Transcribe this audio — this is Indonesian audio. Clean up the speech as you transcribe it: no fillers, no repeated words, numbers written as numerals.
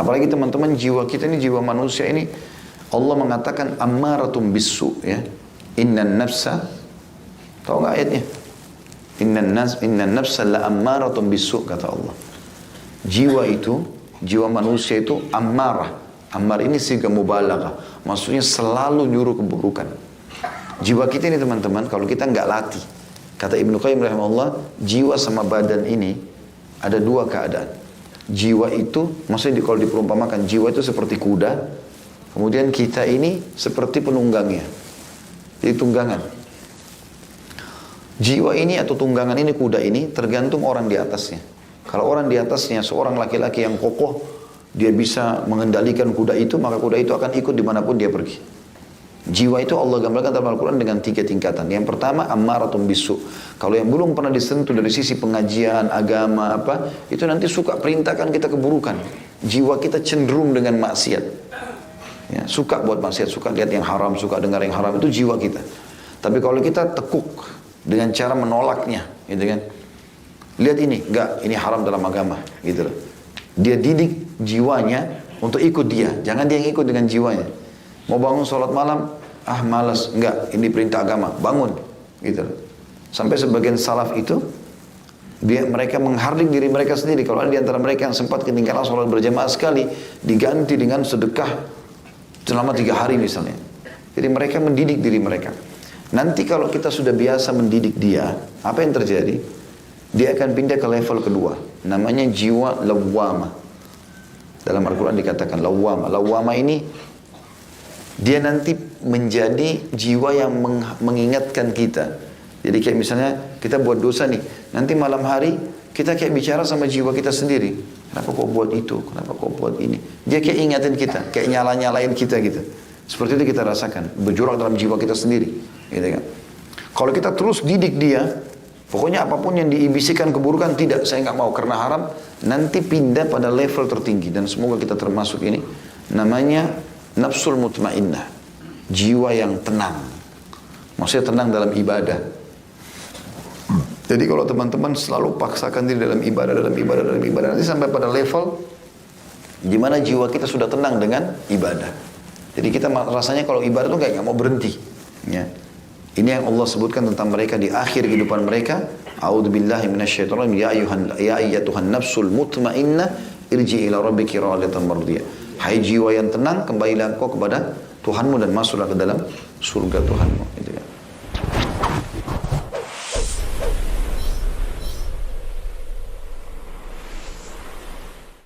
Apalagi teman-teman, jiwa kita ini, jiwa manusia ini, Allah mengatakan ammaratum bisu, ya. Innan nafsa, tahu nggak ayatnya? Innan nafsa la ammaratum bisu, kata Allah. Jiwa itu, jiwa manusia itu ammarah. Ammar ini siga mubalaghah, maksudnya selalu nyuruh keburukan. Jiwa kita ini teman-teman, kalau kita nggak latih, kata Ibnu Qayyim rahimahullah, jiwa sama badan ini ada dua keadaan. Jiwa itu, maksudnya kalau diperumpamakan, jiwa itu seperti kuda, kemudian kita ini seperti penunggangnya. Jadi tunggangan. Jiwa ini atau tunggangan ini, kuda ini, tergantung orang di atasnya. Kalau orang di atasnya seorang laki-laki yang kokoh, dia bisa mengendalikan kuda itu, maka kuda itu akan ikut dimanapun dia pergi. Jiwa itu Allah gambarkan dalam Al-Quran dengan 3 tingkatan. Yang pertama, ammaratun bisu. Kalau yang belum pernah disentuh dari sisi pengajian, agama, apa, itu nanti suka perintahkan kita keburukan. Jiwa kita cenderung dengan maksiat. Ya, suka buat maksiat, suka lihat yang haram, suka dengar yang haram, itu jiwa kita. Tapi kalau kita tekuk dengan cara menolaknya, gitu kan. Lihat ini, enggak, ini haram dalam agama, gitu loh. Dia didik jiwanya untuk ikut dia, jangan dia yang ikut dengan jiwanya. Mau bangun sholat malam, malas, enggak, ini perintah agama, bangun, gitu. Sampai sebagian salaf itu, mereka menghardik diri mereka sendiri. Kalau ada di antara mereka yang sempat ketinggalan sholat berjamaah sekali, diganti dengan sedekah selama 3 hari misalnya. Jadi mereka mendidik diri mereka. Nanti kalau kita sudah biasa mendidik dia, apa yang terjadi? Dia akan pindah ke level kedua, namanya jiwa lawwama. Dalam Al-Quran dikatakan lawwama. Lawwama ini dia nanti menjadi jiwa yang mengingatkan kita. Jadi kayak misalnya kita buat dosa nih, nanti malam hari kita kayak bicara sama jiwa kita sendiri. Kenapa kau buat itu? Kenapa kau buat ini? Dia kayak ingatin kita, kayak nyala-nyalain kita gitu. Seperti itu kita rasakan, berjurak dalam jiwa kita sendiri, gitu kan. Kalau kita terus didik dia, pokoknya apapun yang diibisikan keburukan, tidak, saya nggak mau karena haram, nanti pindah pada level tertinggi. Dan semoga kita termasuk ini, namanya nafsul mutmainnah, jiwa yang tenang. Maksudnya tenang dalam ibadah. Jadi kalau teman-teman selalu paksakan diri dalam ibadah, nanti sampai pada level di mana jiwa kita sudah tenang dengan ibadah. Jadi kita rasanya kalau ibadah itu nggak mau berhenti. Ya. Ini yang Allah sebutkan tentang mereka di akhir kehidupan mereka. A'udzubillahi minasyaitonirrajim. Ya ayyatuhan nafsul mutmainnah irji ila rabbiki radiyatan mardiyah. Hai jiwa yang tenang, kembalilah engkau kepada Tuhanmu dan masuklah ke dalam surga Tuhanmu. Gitu kan.